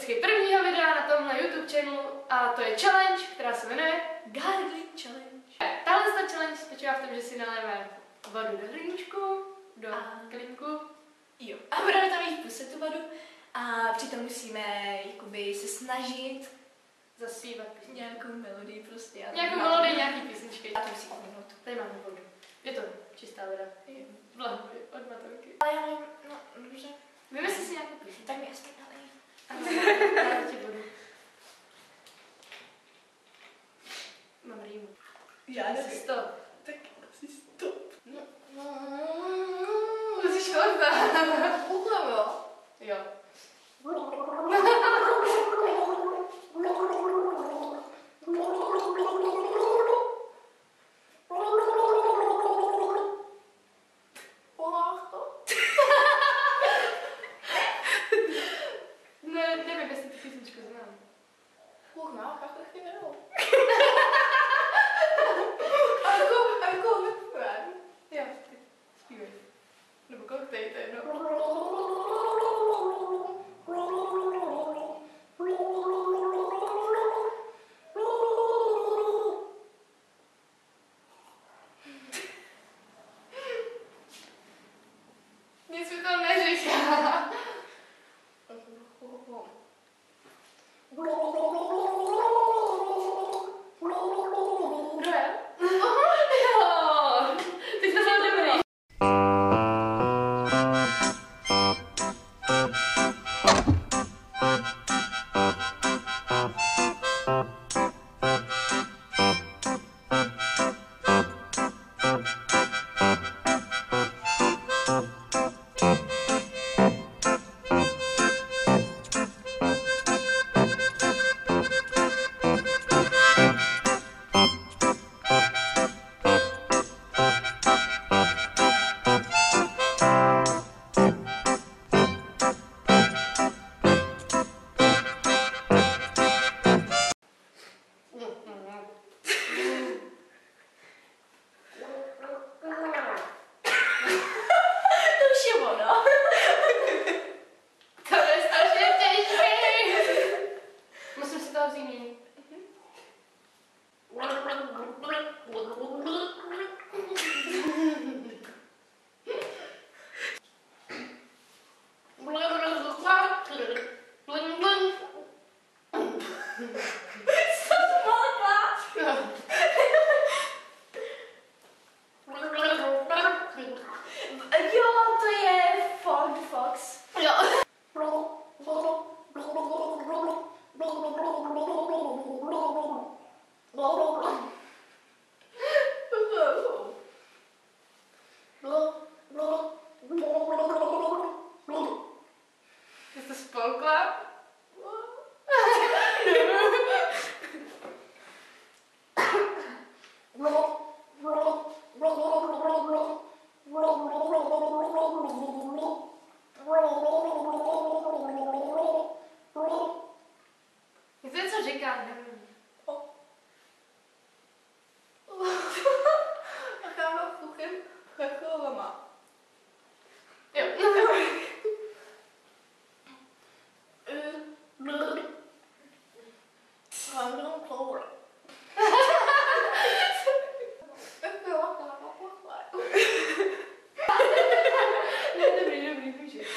vždycky prvního videa na tomhle YouTube channelu a to je challenge, která se jmenuje Gargling challenge. Tahle challenge spočívá v tom, že si naléváme vodu do hrníčku, do klinku. Jo. A budeme tam jít pusit tu vodu a přitom musíme jakoby se snažit Zaspívat nějakou melodii prostě. Nějakou melodii, nějaký písničky. Já to musím pominout. Tady máme vodu. Je to čistá voda. V lahvi od Matonky. Ale já nevím, no dobře. Vymysli si nějakou písničku. Tak mi aspoň nalej. Dáme ti vodu. Mám rýmu. Já Asi 100. Tak asi 100. Musíš chovat. Uchlám, jo? Jo. Ne, nevím, jestli tu písničku znám. Uchlám, já to chtěl jenom. I'm going with friend. Jo, zpívej. Nebo koktej, to je jedno. Nic mi to neříká. Druhé? Jo, teď to bylo dobrý. Jste spolkla? Je to něco říká, nevím. A káma fuchem chacholama. Jo. Dobrý, můžeš.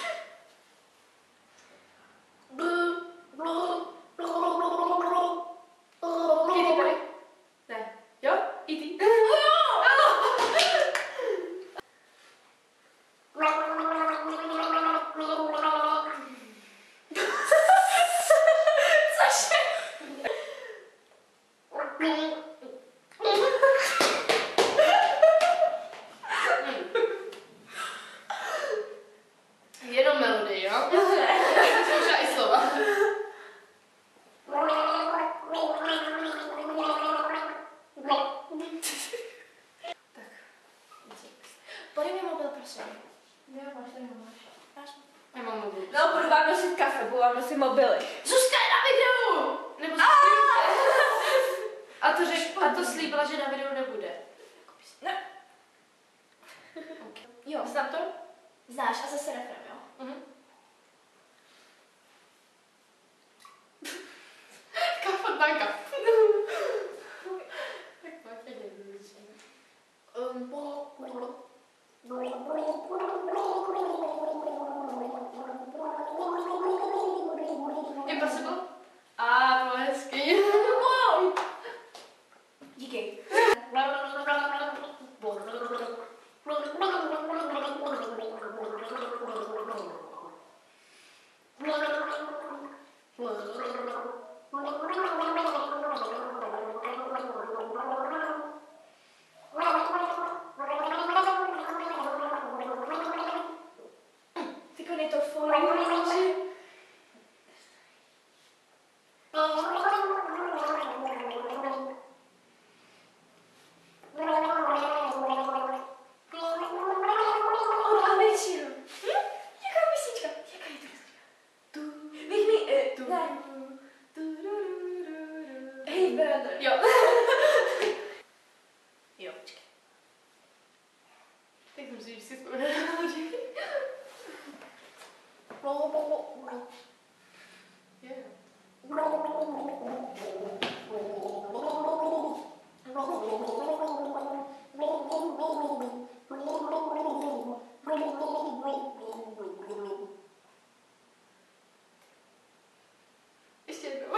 Kitty tady? Ne. Jo? E.T. Cože? Jenom melodii, jo? Možná i slova. Podej mi mobil, prosím. Jo, máš tady Máš? Nemám mobil. No, budu vám nosit kafe, budu vám nosit mobily. Zuzka je na videu! Nebo a to slíbila, že na videu nebude. Ne. Jo. Znám to? Znáš a zase refrén, jo? Mhm. Impossible? A, bylo hezký. Wow! Díky. Ty je to fajn. Jo. Jo, počkej. Tak jsem si vzpomněla na loži. Ještě jednou.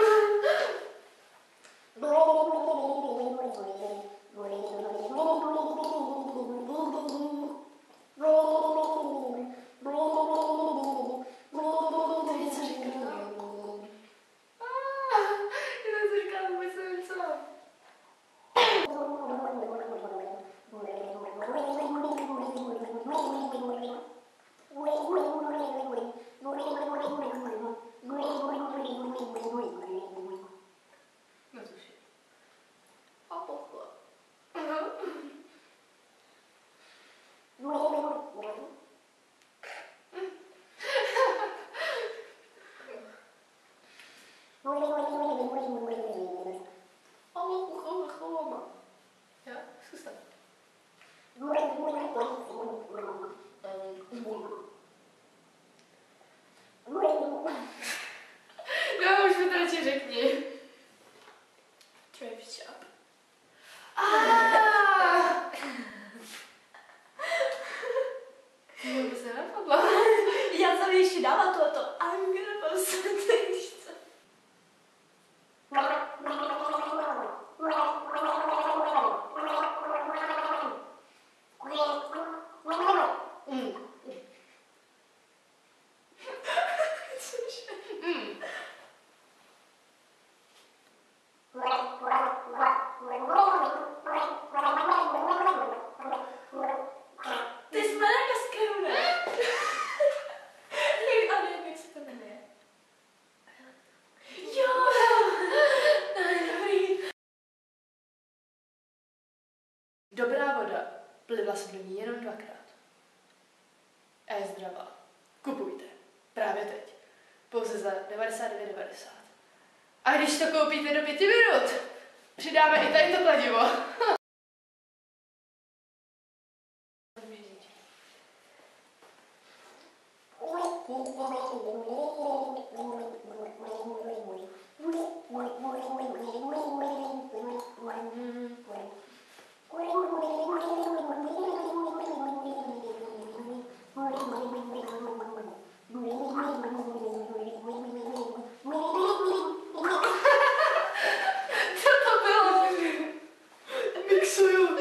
No, už mi to radši řekni. Thrift shop. To se napadlo. Já jsem ještě dala tohoto. I'm gonna post something, víš co? Ty jsi Madagascaru, ne? Jak se to jmenuje? Jo! Dobrá voda. Plivla jsem do ní jenom 2krát. A je zdravá. Kupujte. Právě teď. Pouze za 99,90. A když to koupíte do 5 minut, přidáme i tady to kladivo. Co to bylo? Mixuju.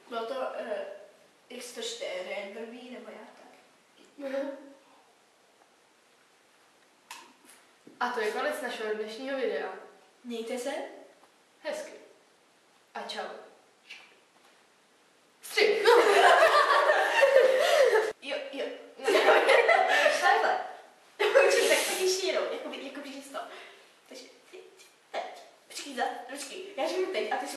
Bylo to X104 blbý, nebo jak tak? A to je konec našeho dnešního videa. Mějte se. Hezky. A čau. Střih. Jo. Takhle. Počkej, tak ještě jednou, jako když to. Takže teď. Počkej, já řeknu teď a ty jsi...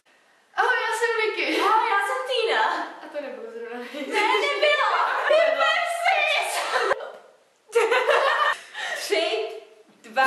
Ahoj, já jsem Vicky. Ahoj, já jsem Týna. A to nebylo zrovna. Ne, nebylo. Vyber si! 3, 2,